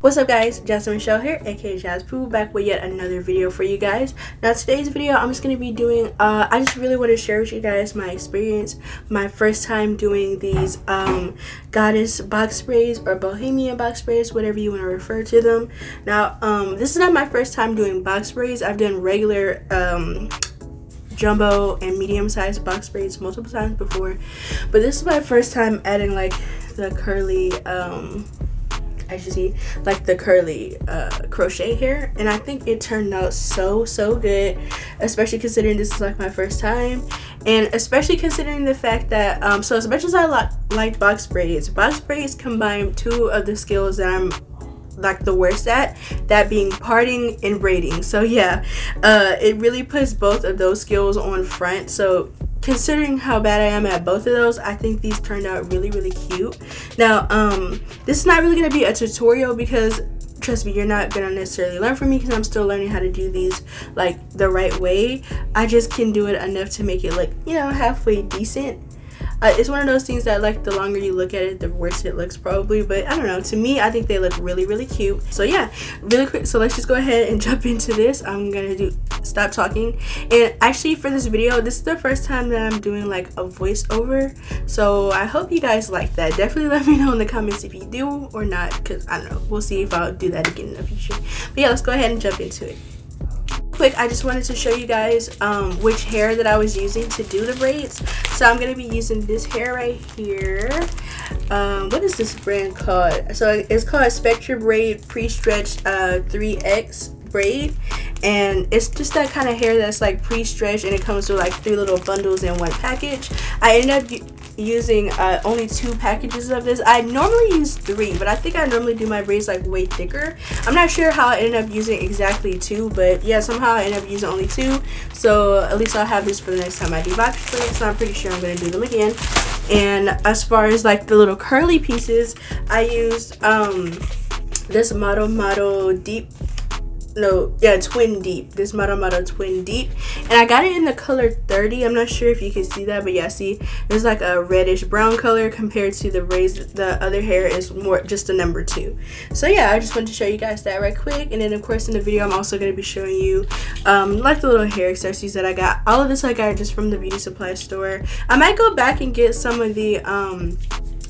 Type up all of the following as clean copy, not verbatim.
What's up guys, Jasmine Michelle here, aka Jazz Poo, back with yet another video for you guys. Now today's video I'm just going to be doing, I just really want to share with you guys my experience, my first time doing these goddess box braids or Bohemian box braids, whatever you want to refer to them. Now this is not my first time doing box braids. I've done regular jumbo and medium-sized box braids multiple times before, but this is my first time adding like the curly as you see, like the curly crochet hair, and I think it turned out so good, especially considering this is like my first time, and especially considering the fact that so as much as I like box braids combine two of the skills that I'm like the worst at, that being parting and braiding. So yeah, it really puts both of those skills on front. So considering how bad I am at both of those, I think these turned out really cute. Now this is not really going to be a tutorial because trust me, you're not going to necessarily learn from me because I'm still learning how to do these like the right way. I just can do it enough to make it look, you know, halfway decent. It's one of those things that like the longer you look at it, the worse it looks probably, but I don't know, to me I think they look really cute. So yeah, really quick, so let's just go ahead and jump into this. I'm gonna stop talking, and actually for this video, this is the first time that I'm doing like a voiceover, so I hope you guys like that. Definitely let me know in the comments if you do or not, because I don't know, we'll see if I'll do that again in the future. But yeah, let's go ahead and jump into it. Quick, I just wanted to show you guys which hair that I was using to do the braids. So I'm going to be using this hair right here. What is this brand called? So it's called Spectra Braid Pre-Stretched 3X braid, and it's just that kind of hair that's like pre-stretched, and it comes with like 3 little bundles in one package. I ended up using only 2 packages of this. I normally use 3, but I think I normally do my braids like way thicker. I'm not sure how I ended up using exactly 2, but yeah, somehow I ended up using only 2. So at least I'll have this for the next time I do box braids, so I'm pretty sure I'm going to do them again. And as far as like the little curly pieces, I used this Motto Deep, Twin Deep, this Motto Twin Deep, and I got it in the color 30. I'm not sure if you can see that, but yeah, see, it's like a reddish brown color compared to the braids. The other hair is more just a number 2. So yeah, I just wanted to show you guys that right quick. And then of course in the video I'm also going to be showing you like the little hair accessories that I got. All of this I got just from the beauty supply store. I might go back and get some of the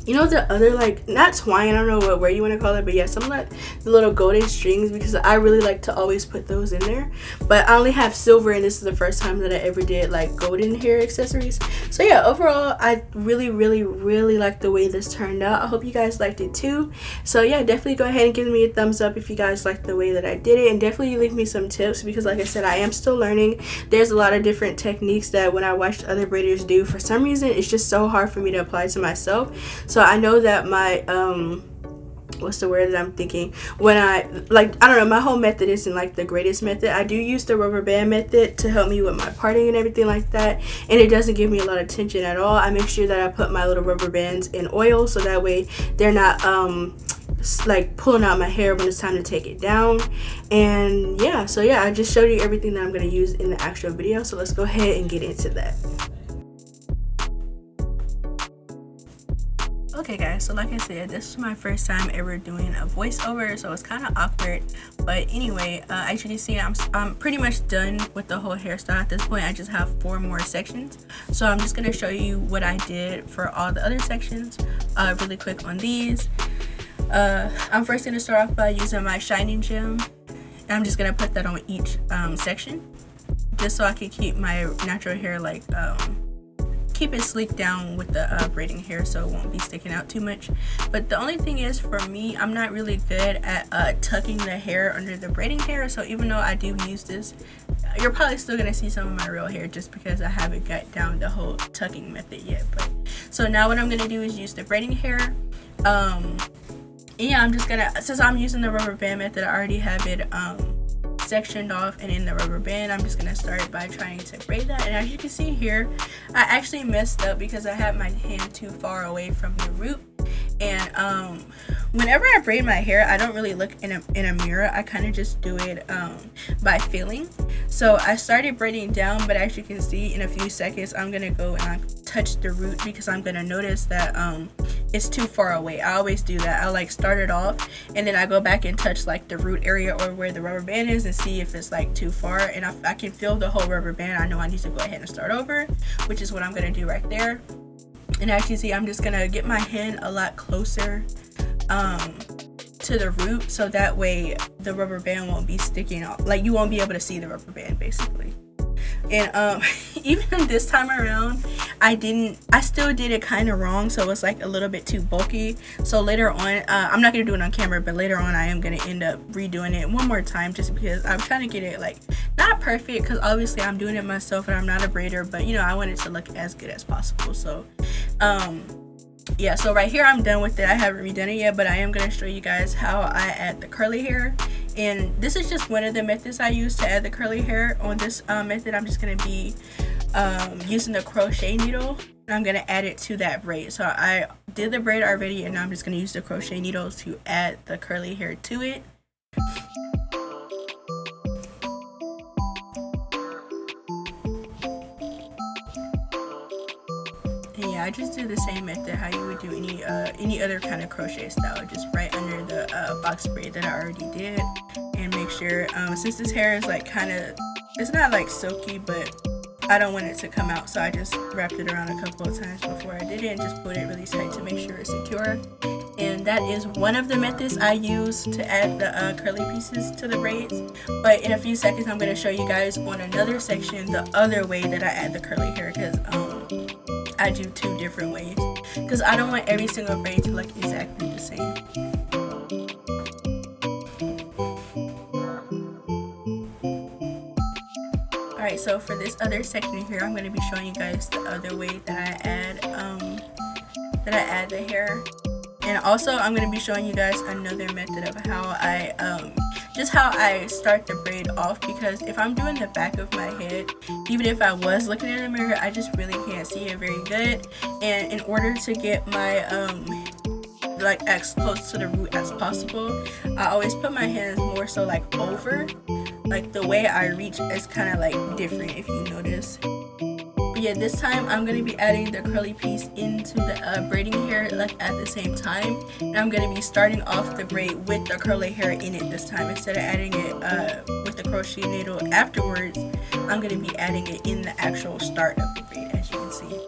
you know, the other, like, not twine, I don't know where you want to call it, but yeah, some of like the little golden strings, because I really like to always put those in there. But I only have silver, and this is the first time that I ever did like golden hair accessories. So yeah, overall I really like the way this turned out. I hope you guys liked it too. So yeah, definitely go ahead and give me a thumbs up if you guys like the way that I did it, and definitely leave me some tips, because like I said, I am still learning. There's a lot of different techniques that when I watched other braiders do, for some reason it's just so hard for me to apply to myself. So I know that my what's the word that I'm thinking, when I don't know, my whole method isn't like the greatest method. I do use the rubber band method to help me with my parting and everything like that, and it doesn't give me a lot of tension at all. I make sure that I put my little rubber bands in oil, so that way they're not like pulling out my hair when it's time to take it down. And yeah, so yeah, I just showed you everything that I'm going to use in the actual video, so let's go ahead and get into that. Okay guys, so like I said, this is my first time ever doing a voiceover, so it's kind of awkward, but anyway, as you can see, I'm pretty much done with the whole hairstyle at this point. I just have 4 more sections, so I'm just going to show you what I did for all the other sections really quick on these. I'm first going to start off by using my shining gem, and I'm just going to put that on each section, just so I can keep my natural hair like keep it sleek down with the braiding hair, so it won't be sticking out too much. But the only thing is, for me, I'm not really good at tucking the hair under the braiding hair, so even though I do use this, you're probably still gonna see some of my real hair just because I haven't got down the whole tucking method yet. But so now what I'm gonna do is use the braiding hair. Yeah, I'm just gonna, since I'm using the rubber band method, I already have it sectioned off, and in the rubber band I'm just gonna start by trying to braid that. And as you can see here, I actually messed up because I had my hand too far away from the root. And whenever I braid my hair, I don't really look in a mirror. I kind of just do it by feeling. So I started braiding down, but as you can see, in a few seconds I'm gonna go and I touch the root because I'm gonna notice that it's too far away. I always do that. I like start it off and then I go back and touch like the root area or where the rubber band is and see if it's like too far, and I can feel the whole rubber band. I know I need to go ahead and start over, which is what I'm gonna do right there. And as you see, I'm just gonna get my hand a lot closer to the root, so that way the rubber band won't be sticking out, like you won't be able to see the rubber band basically. And even this time around, I still did it kind of wrong, so it was like a little bit too bulky. So later on, I'm not gonna do it on camera, but later on I am gonna end up redoing it one more time, just because I'm trying to get it like not perfect, because obviously I'm doing it myself and I'm not a braider, but you know, I want it to look as good as possible. So yeah, so right here I'm done with it. I haven't redone it yet, but I am going to show you guys how I add the curly hair. And this is just one of the methods I use to add the curly hair. On this method, I'm just going to be using the crochet needle, and I'm going to add it to that braid. So I did the braid already, and now I'm just going to use the crochet needles to add the curly hair to it. And yeah, I just do the same method how you would do any other kind of crochet style, just right under the box braid that I already did. And make sure, since this hair is like kind of, it's not like silky, but I don't want it to come out, so I just wrapped it around a couple of times before I did it and just put it really tight to make sure it's secure. And that is one of the methods I use to add the curly pieces to the braids. But in a few seconds I'm going to show you guys on another section the other way that I add the curly hair, because I do two different ways, because I don't want every single braid to look exactly the same. Alright, so for this other section here, I'm going to be showing you guys the other way that I add the hair. And also I'm going to be showing you guys another method of how I just how I start the braid off, because if I'm doing the back of my head, even if I was looking in the mirror, I just really can't see it very good. And in order to get my like as close to the root as possible, I always put my hands more so like over, like the way I reach is kind of like different, if you notice. But yeah, this time I'm going to be adding the curly piece into the braiding hair like at the same time, and I'm going to be starting off the braid with the curly hair in it this time. Instead of adding it with the crochet needle afterwards, I'm going to be adding it in the actual start of the braid, as you can see.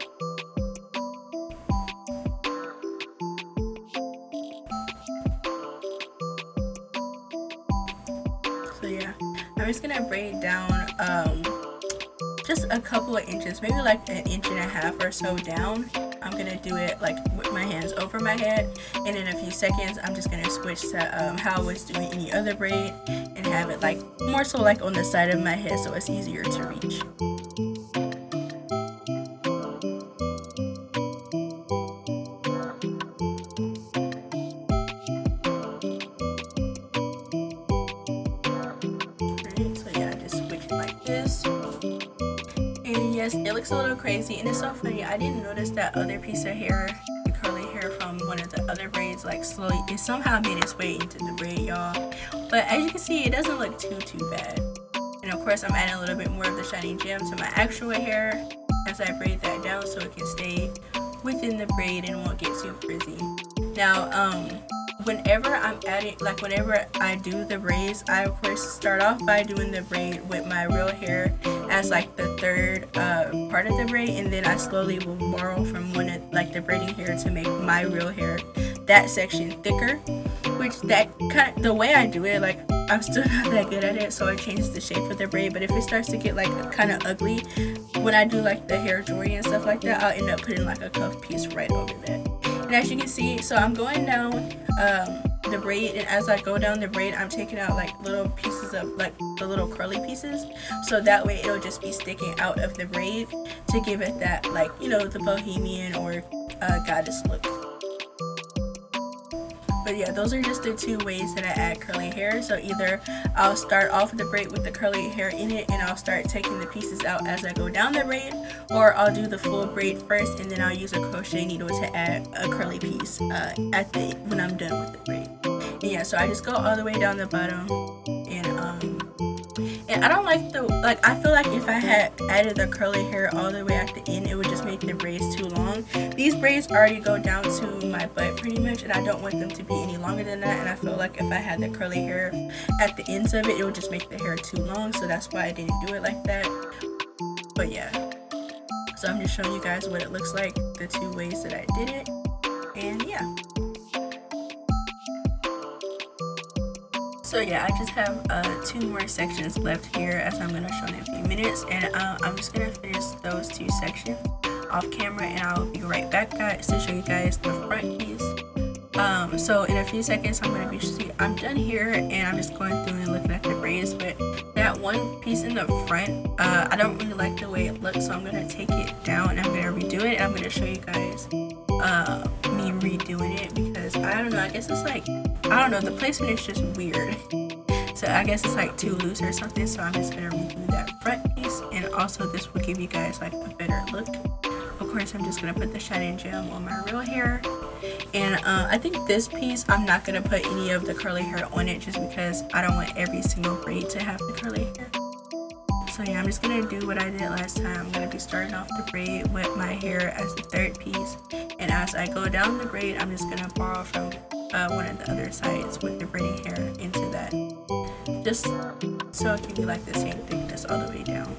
So yeah, I'm just going to braid down just a couple of inches, maybe like an inch and a half or so down. I'm gonna do it like with my hands over my head, and in a few seconds I'm just gonna switch to how I was doing any other braid and have it like more so like on the side of my head, so it's easier to reach. Alright, so yeah, just switch it like this. And yes, it looks a little crazy, and it's so funny, I didn't notice that other piece of hair, the curly hair from one of the other braids, like slowly, it somehow made its way into the braid, y'all. But as you can see, it doesn't look too bad. And of course, I'm adding a little bit more of the shiny gem to my actual hair as I braid that down so it can stay within the braid and won't get too frizzy. Now, whenever I'm adding, like whenever I do the braids, I of course start off by doing the braid with my real hair as like the third part of the braid, and then I slowly will borrow from one of like the braiding hair to make my real hair that section thicker. Which that kind of, the way I do it, like I'm still not that good at it, so I change the shape of the braid. But if it starts to get like kind of ugly when I do like the hair jewelry and stuff like that, I'll end up putting like a cuff piece right over that. And as you can see, so I'm going down the braid, and as I go down the braid, I'm taking out like little pieces of like the little curly pieces, so that way it'll just be sticking out of the braid to give it that, like, you know, the bohemian or goddess look. But yeah, those are just the two ways that I add curly hair. So either I'll start off the braid with the curly hair in it, and I'll start taking the pieces out as I go down the braid, or I'll do the full braid first, and then I'll use a crochet needle to add a curly piece when I'm done with the braid. And yeah, so I just go all the way down the bottom, and I don't like I feel like if I had added the curly hair all the way at the end, it would just make the braids too long. These braids already go down to my butt pretty much, and I don't want them to be any longer than that. And I feel like if I had the curly hair at the ends of it, it would just make the hair too long. So that's why I didn't do it like that. But yeah, so I'm just showing you guys what it looks like, the two ways that I did it. And yeah. So yeah, I just have 2 more sections left here, as I'm going to show in a few minutes, and I'm just going to finish those 2 sections off camera, and I'll be right back, guys, to show you guys the front piece. So in a few seconds I'm done here, and I'm just going through and looking at the braids. But that one piece in the front, I don't really like the way it looks, so I'm going to take it down and I'm going to redo it, and I'm going to show you guys me redoing it, because I don't know, I guess it's like, I don't know, the placement is just weird. So I guess it's like too loose or something, so I'm just going to redo that front piece, and also this will give you guys like a better look. Of course, I'm just going to put the shine gem on my real hair. And I think this piece, I'm not going to put any of the curly hair on it, just because I don't want every single braid to have the curly hair. So yeah, I'm just going to do what I did last time. I'm going to be starting off the braid with my hair as the third piece. And as I go down the braid, I'm just going to borrow from one of the other sides with the braiding hair into that. Just so it can be like the same thickness all the way down.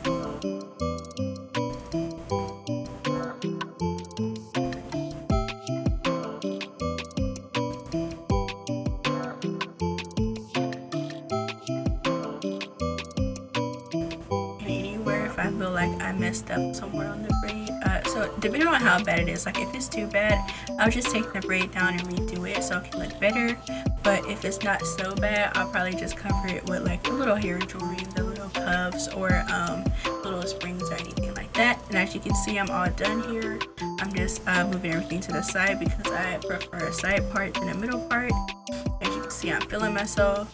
I feel like I messed up somewhere on the braid, so depending on how bad it is, like if it's too bad, I'll just take the braid down and redo it so it can look better. But if it's not so bad, I'll probably just cover it with like a little hair jewelry, the little puffs, or little springs or anything like that. And as you can see, I'm all done here. I'm just moving everything to the side, because I prefer a side part than a middle part. As you can see, I'm feeling myself.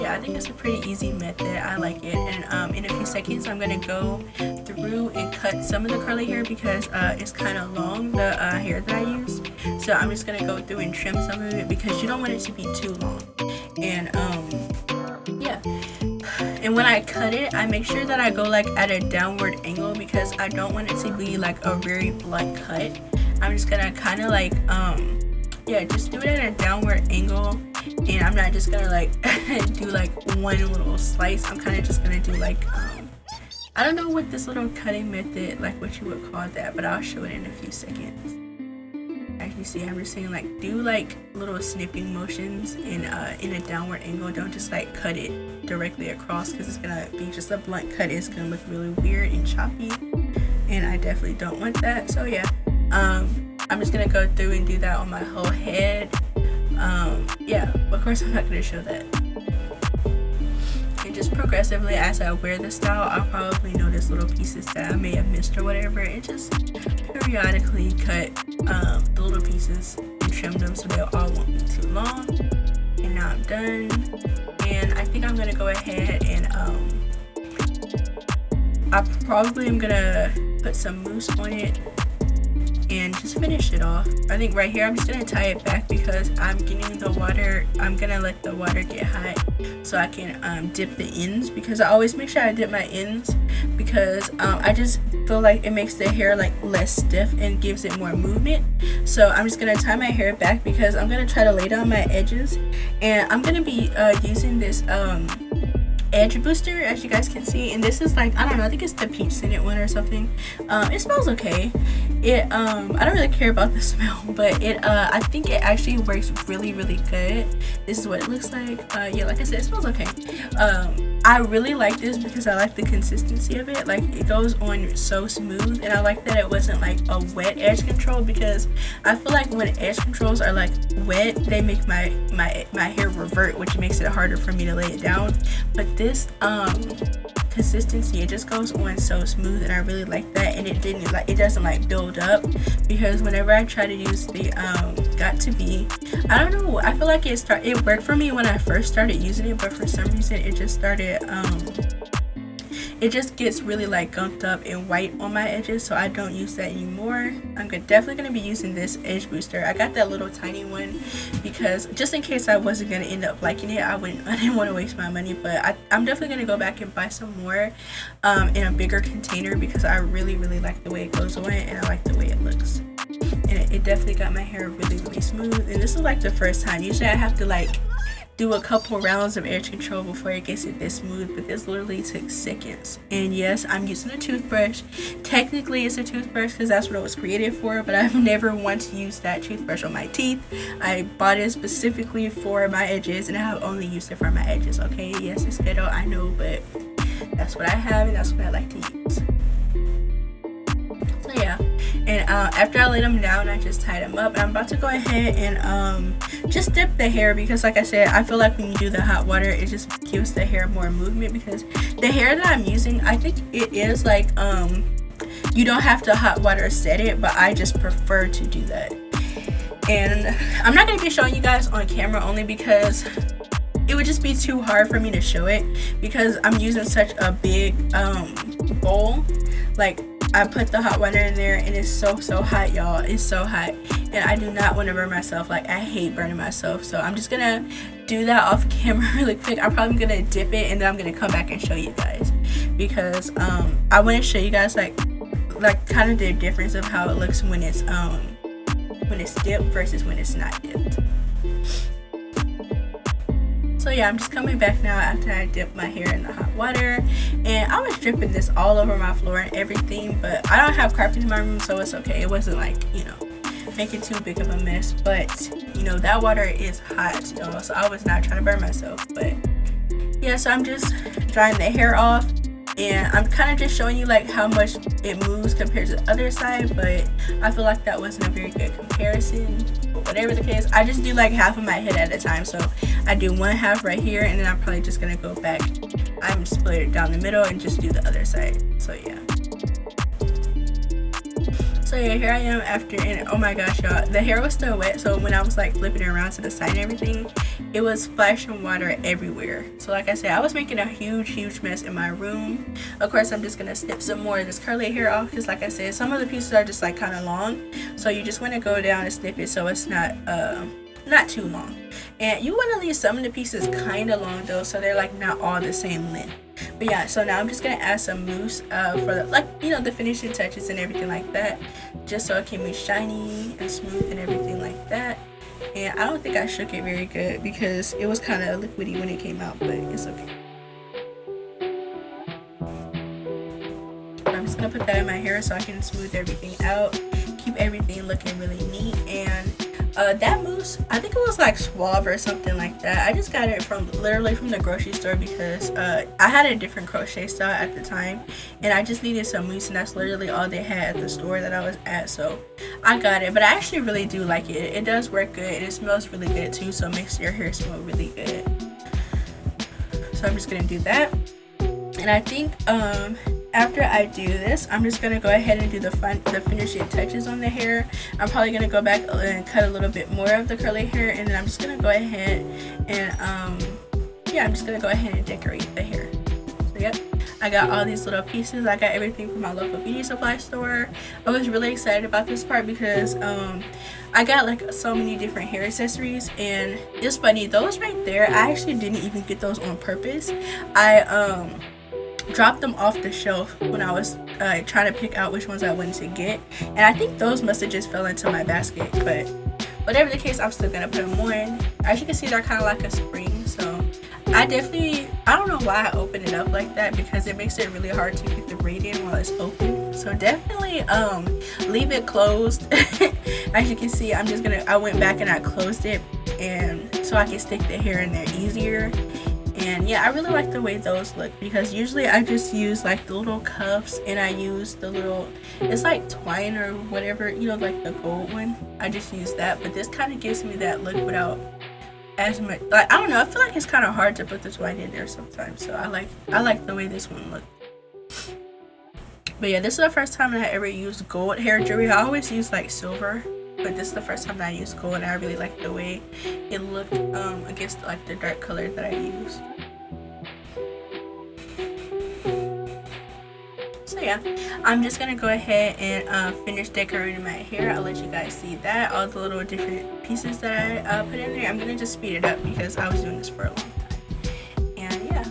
Yeah, I think it's a pretty easy method. I like it. And in a few seconds, I'm going to go through and cut some of the curly hair, because it's kind of long, the hair that I used. So I'm just going to go through and trim some of it, because you don't want it to be too long. And yeah. And when I cut it, I make sure that I go like at a downward angle, because I don't want it to be like a very blunt cut. I'm just going to kind of like, yeah, just do it at a downward angle. And I'm not just gonna like do like one little slice. I'm kind of just gonna do like I don't know what this little cutting method, like what you would call that, but I'll show it in a few seconds. As you see, I'm just saying, like, do like little snipping motions in a downward angle. Don't just like cut it directly across, because it's gonna be just a blunt cut. It's gonna look really weird and choppy, and I definitely don't want that. So yeah, I'm just gonna go through and do that on my whole head. Yeah, of course I'm not going to show that. And just progressively, as I wear the style, I'll probably notice little pieces that I may have missed or whatever, and just periodically cut the little pieces and trim them so they all won't be too long. And now I'm done, and I think I'm going to go ahead and I probably am going to put some mousse on it and just finish it off. I think right here I'm just gonna tie it back, because I'm getting the water, I'm gonna let the water get hot so I can dip the ends, because I always make sure I dip my ends, because I just feel like it makes the hair like less stiff and gives it more movement. So I'm just gonna tie my hair back, because I'm gonna try to lay down my edges, and I'm gonna be using this edge booster, as you guys can see, and this is like, I don't know, I think it's the peach scented one or something. It smells okay. I don't really care about the smell, but I think it actually works really good. This is what it looks like. Yeah, like I said, it smells okay. I really like this because I like the consistency of it. Like, it goes on so smooth, and I like that it wasn't like a wet edge control, because I feel like when edge controls are like wet, they make my hair revert, which makes it harder for me to lay it down. But this consistency. It just goes on so smooth, and I really like that. And it doesn't like build up, because whenever I try to use the Got To Be, I don't know, I feel like it worked for me when I first started using it, but for some reason it just started it just gets really like gunked up and white on my edges, so I don't use that anymore. I'm definitely going to be using this edge booster. I got that little tiny one because just in case I wasn't going to end up liking it, I didn't want to waste my money, but I'm definitely going to go back and buy some more in a bigger container, because I really like the way it goes on, and I like the way it looks. And it definitely got my hair really smooth. And this is like the first time. Usually I have to like do a couple rounds of edge control before it gets it this smooth, but this literally took seconds. And yes, I'm using a toothbrush. Technically it's a toothbrush because that's what it was created for, but I've never wanted to use that toothbrush on my teeth. I bought it specifically for my edges, and I have only used it for my edges. Okay, yes, it's ghetto, I know, but that's what I have, and that's what I like to use. So yeah, and after I laid them down, I just tied them up, and I'm about to go ahead and just dip the hair, because like I said, I feel like when you do the hot water, it just gives the hair more movement, because the hair that I'm using, I think it is like you don't have to hot water set it, but I just prefer to do that. And I'm not going to be showing you guys on camera, only because it would just be too hard for me to show it, because I'm using such a big bowl. Like, I put the hot water in there, and it's so hot, y'all. It's so hot, and I do not want to burn myself. Like, I hate burning myself, so I'm just gonna do that off camera really quick. I'm probably gonna dip it, and then I'm gonna come back and show you guys, because I want to show you guys like kind of the difference of how it looks when it's dipped versus when it's not dipped. So yeah, I'm just coming back now after I dipped my hair in the hot water, and I was dripping this all over my floor and everything, but I don't have carpet in my room, so it's okay. It wasn't like, you know, making too big of a mess, but you know, that water is hot, y'all, so I was not trying to burn myself. But yeah, so I'm just drying the hair off, and I'm kind of just showing you like how much it moves compared to the other side, but I feel like that wasn't a very good comparison. But whatever the case, I just do like half of my head at a time, so I do one half right here, and then I'm probably just gonna go back. I'm split it down the middle and just do the other side. So yeah. So yeah, here I am after, and oh my gosh, y'all, the hair was still wet, so when I was like flipping it around to the side and everything, it was splashing water everywhere. So like I said, I was making a huge mess in my room. Of course, I'm just gonna snip some more of this curly hair off, because like I said, some of the pieces are just like kind of long, so you just want to go down and snip it so it's not too long. And you want to leave some of the pieces kind of long though, so they're like not all the same length. But yeah, so now I'm just gonna add some mousse for the, like, you know, the finishing touches and everything like that, just so it can be shiny and smooth and everything like that. And I don't think I shook it very good, because it was kind of liquidy when it came out, but it's okay. I'm just gonna put that in my hair so I can smooth everything out, keep everything looking really neat. And that mousse, I think it was like Suave or something like that. I just got it literally from the grocery store, because I had a different crochet style at the time, and I just needed some mousse, and that's literally all they had at the store that I was at, so I got it. But I actually really do like it. It does work good, and it smells really good too, so it makes your hair smell really good. So I'm just gonna do that, and I think after I do this, I'm just gonna go ahead and do the finishing touches on the hair. I'm probably gonna go back and cut a little bit more of the curly hair, and then I'm just gonna go ahead and yeah, I'm just gonna go ahead and decorate the hair. So yep, I got all these little pieces. I got everything from my local beauty supply store. I was really excited about this part, because I got like so many different hair accessories, and it's funny, those right there, I actually didn't even get those on purpose. I dropped them off the shelf when I was trying to pick out which ones I wanted to get, and I think those must have just fell into my basket, but whatever the case, I'm still gonna put them on. As you can see, they're kind of like a spring, so I don't know why I open it up like that, because it makes it really hard to get the braid in while it's open. So definitely leave it closed. As you can see, I went back and I closed it, and so I can stick the hair in there easier. And yeah, I really like the way those look, because usually I just use like the little cuffs, and I use the little, it's like twine or whatever, you know, like the gold one. I just use that, but this kind of gives me that look without as much. Like, I don't know, I feel like it's kind of hard to put this white in there sometimes, so I like the way this one looked. But yeah, this is the first time that I ever used gold hair jewelry. I always use like silver, but this is the first time that I used gold, and I really like the way it looked against like the dark color that I used. So yeah, I'm just gonna go ahead and finish decorating my hair. I'll let you guys see that, all the little different pieces that I put in there. I'm gonna just speed it up because I was doing this for a long time. And yeah.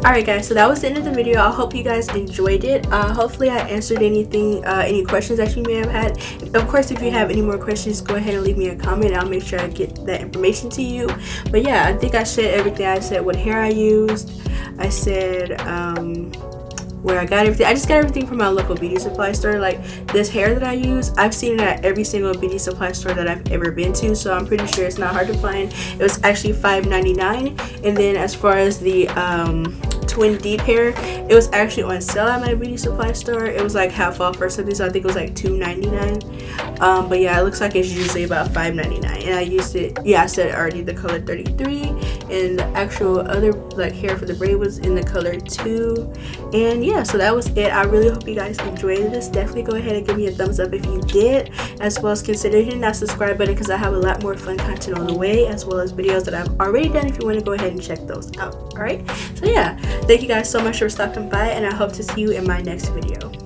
Alright guys, so that was the end of the video. I hope you guys enjoyed it. Hopefully I answered anything, any questions that you may have had. Of course, if you have any more questions, go ahead and leave me a comment. I'll make sure I get that information to you. But yeah, I think I said everything. I said what hair I used. I said where I got everything. I just got everything from my local beauty supply store. Like this hair that I use, I've seen it at every single beauty supply store that I've ever been to, so I'm pretty sure it's not hard to find. It was actually $5.99. And then as far as the twin deep hair, it was actually on sale at my beauty supply store. It was like half off or something, so I think it was like $2.99. But yeah, it looks like it's usually about $5.99. And I used it, yeah, I said already, the color 33, and the actual other like hair for the braid was in the color 2. And yeah, so that was it. I really hope you guys enjoyed this. Definitely go ahead and give me a thumbs up if you did, as well as consider hitting that subscribe button because I have a lot more fun content on the way, as well as videos that I've already done if you want to go ahead and check those out. Alright, so yeah, thank you guys so much for stopping by, and I hope to see you in my next video.